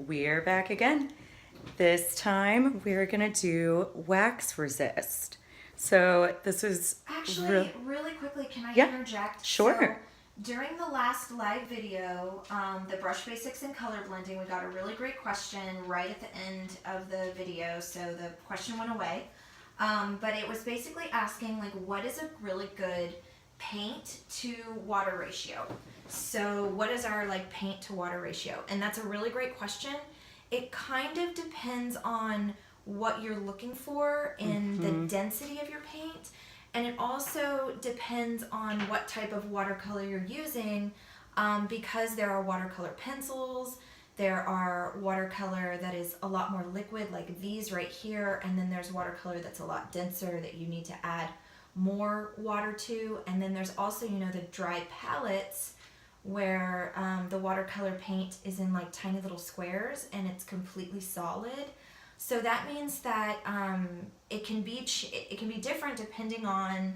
We're back again. This time we're gonna do wax resist. So this is actually really quickly. Can I interject? Sure. So, during the last live video, the brush basics and color blending, we got a really great question right at the end of the video. So the question went away, but it was basically asking like, what is a really good paint to water ratio? So what is our like paint to water ratio? And that's a really great question. It kind of depends on what you're looking for in the density of your paint, and it also depends on what type of watercolor you're using, because there are watercolor pencils, there are watercolor that is a lot more liquid like these right here, and then there's watercolor that's a lot denser that you need to add more water to, and then there's also, you know, the dry palettes where the watercolor paint is in like tiny little squares and it's completely solid. So that means that it can be different depending on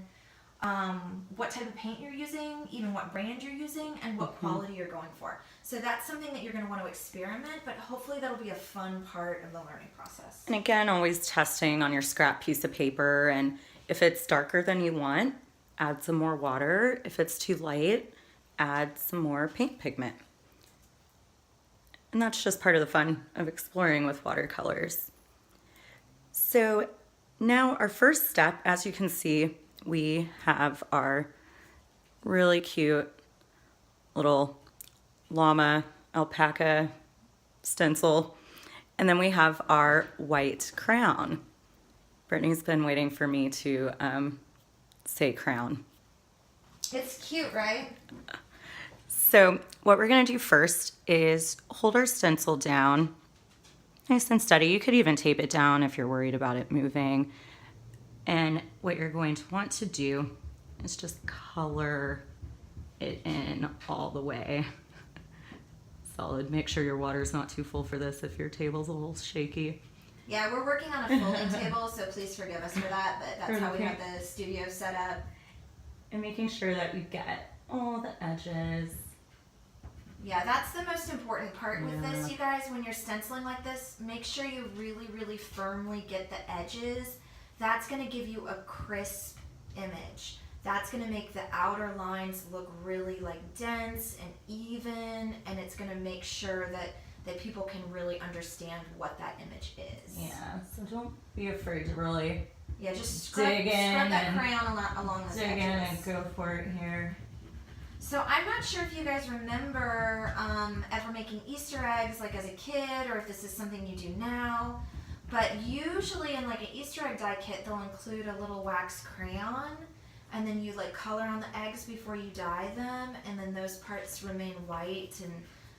what type of paint you're using, even what brand you're using, and what quality you're going for. So that's something that you're going to want to experiment, but hopefully that'll be a fun part of the learning process. And again, always testing on your scrap piece of paper, and if it's darker than you want, add some more water. If it's too light, add some more paint pigment. And that's just part of the fun of exploring with watercolors. So now our first step, as you can see, we have our really cute little llama alpaca stencil, and then we have our white crown. Brittany's been waiting for me to say crown. It's cute, right? So what we're gonna do first is hold our stencil down nice and steady. You could even tape it down if you're worried about it moving. And what you're going to want to do is just color it in all the way. Solid. Make sure your water's not too full for this if your table's a little shaky. Yeah, we're working on a folding table, so please forgive us for that, but that's how we have the studio set up. And making sure that you get all the edges. Yeah, that's the most important part with this, you guys. When you're stenciling like this, make sure you really, really firmly get the edges. That's going to give you a crisp image. That's going to make the outer lines look really like dense and even, and it's going to make sure that people can really understand what that image is. Yeah, so don't be afraid to really just scrub that crayon along those edges. Dig in and go for it here. So I'm not sure if you guys remember ever making Easter eggs like as a kid, or if this is something you do now, but usually in like an Easter egg die kit they'll include a little wax crayon, and then you like color on the eggs before you dye them, and then those parts remain white and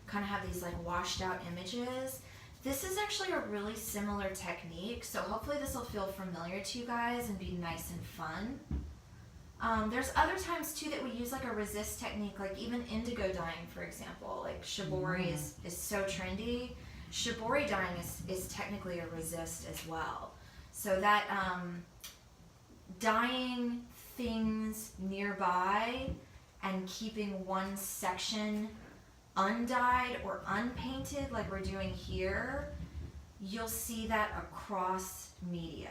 kind of have these like washed out images. This is actually a really similar technique, so hopefully this will feel familiar to you guys and be nice and fun. There's other times too that we use like a resist technique, like even indigo dyeing, for example. Like shibori is so trendy. Shibori dyeing is technically a resist as well. So that dyeing things nearby and keeping one section undyed or unpainted like we're doing here, you'll see that across media.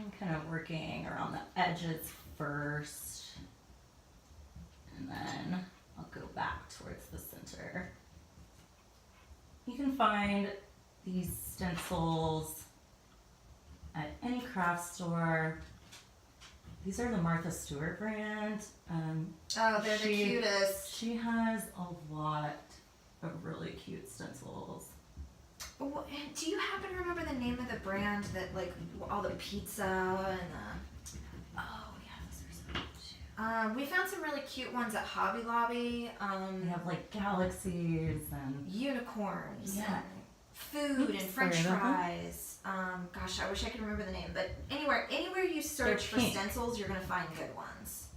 I'm kind of working around the edges first, and then I'll go back towards the center. You can find these stencils at any craft store. These are the Martha Stewart brand. Oh, they're the cutest. She has a lot of really cute stencils. Do you happen to remember the name of the brand that like all the pizza and the... Oh yeah, those are so cute. We found some really cute ones at Hobby Lobby. They have like galaxies and unicorns. Yeah. And food and French fries. Gosh, I wish I could remember the name. But anywhere you search for stencils, you're gonna find good ones.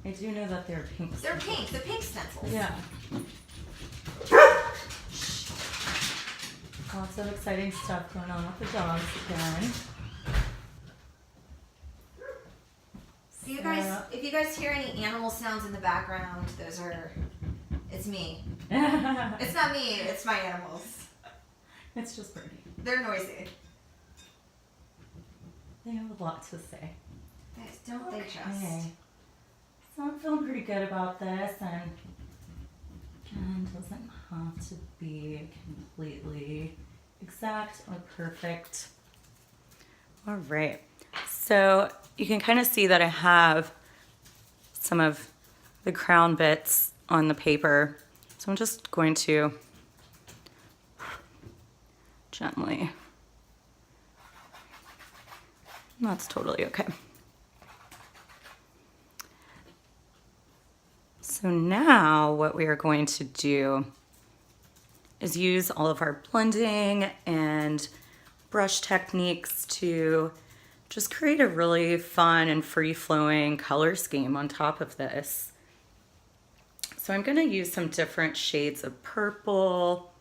I do know that they're pink. They're pink. The pink stencils. Yeah. Lots of exciting stuff going on with the dogs again. So if you guys hear any animal sounds in the background, those are It's me. It's not me, it's my animals. It's just pretty. They're noisy. They have a lot to say. Don't they just? So I'm feeling pretty good about this, and again, doesn't have to be completely exact or perfect. All right, so you can kind of see that I have some of the crown bits on the paper, so I'm just going to gently, that's totally okay. So now what we are going to do is use all of our blending and brush techniques to just create a really fun and free-flowing color scheme on top of this. So I'm going to use some different shades of purple,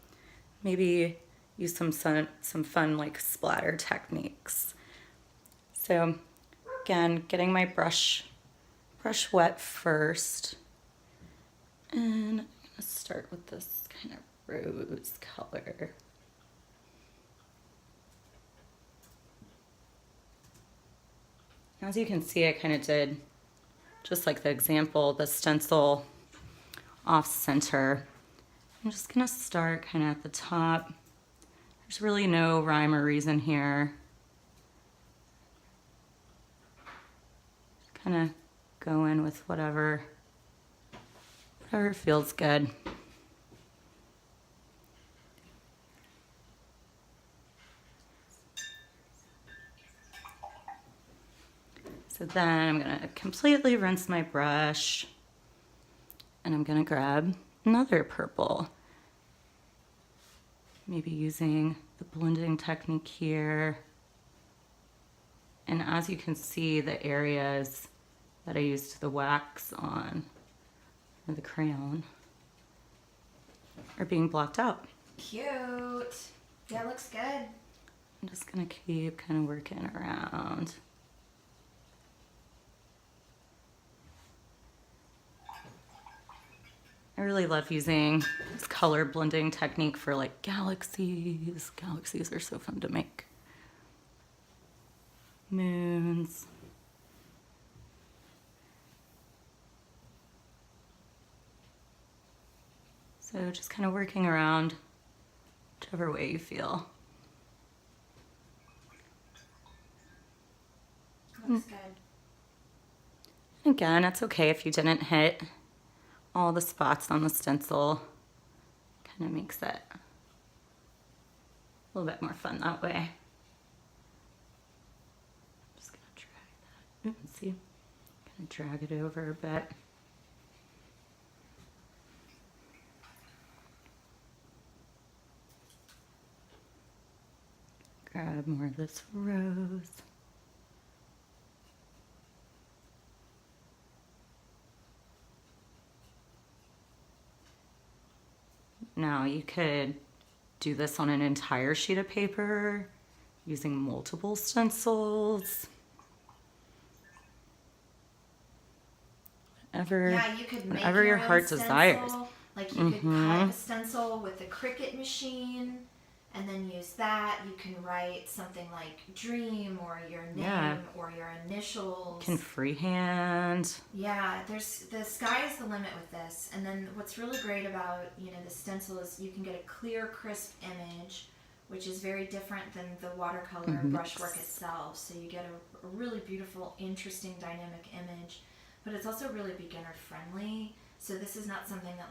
maybe use some fun like splatter techniques. So again, getting my brush wet first. And I'm going to start with this kind of rose color. As you can see, I kind of did, just like the example, the stencil off center. I'm just going to start kind of at the top. There's really no rhyme or reason here. Just kind of go in with whatever feels good. So then I'm gonna completely rinse my brush, and I'm gonna grab another purple. Maybe using the blending technique here. And as you can see, the areas that I used the wax on, or the crayon, are being blocked out. Cute. Yeah, looks good. I'm just gonna keep kind of working around. I really love using this color blending technique for like galaxies. Galaxies are so fun to make. Moons. So just kind of working around whichever way you feel. Looks good. Again, it's okay if you didn't hit all the spots on the stencil. Kind of makes it a little bit more fun that way. Just gonna drag that. Ooh, see, kind of drag it over a bit. Grab more of this rose. Now you could do this on an entire sheet of paper using multiple stencils. Yeah, you could make whatever your own heart stencil. desires. Like you could cut a stencil with the Cricut machine and then use that. You can write something like dream or your name or your initials. You can freehand. Yeah, the sky is the limit with this. And then what's really great about, the stencil is you can get a clear, crisp image, which is very different than the watercolor brushwork itself. So you get a really beautiful, interesting, dynamic image. But it's also really beginner friendly. So this is not something that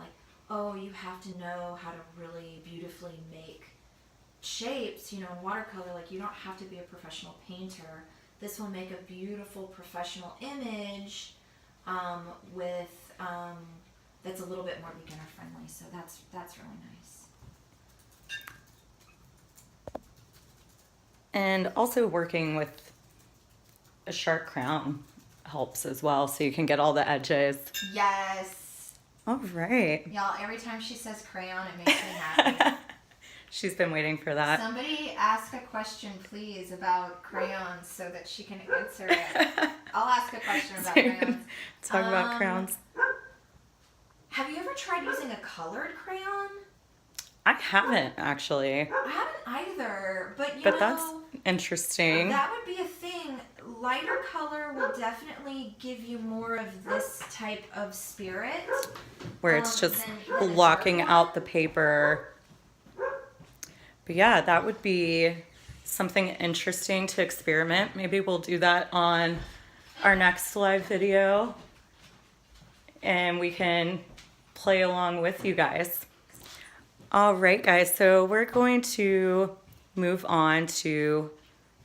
you have to know how to really beautifully make shapes, in watercolor. You don't have to be a professional painter. This will make a beautiful professional image that's a little bit more beginner friendly. So that's really nice. And also working with a sharp crown helps as well, so you can get all the edges. Yes. All right. Y'all, every time she says crayon, it makes me happy. She's been waiting for that. Somebody ask a question, please, about crayons so that she can answer it. I'll ask a question about crayons. Talk about crayons. Have you ever tried using a colored crayon? I haven't actually, I haven't either, but but that's interesting. that would be a thing. Lighter color will definitely give you more of this type of spirit. Where it's just than a blocking dark out one. the paper. But yeah, that would be something interesting to experiment. Maybe we'll do that on our next live video and we can play along with you guys. All right, guys, so we're going to move on to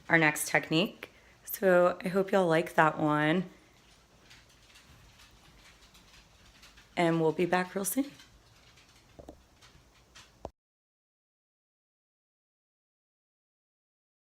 our next technique. So I hope y'all like that one. And we'll be back real soon.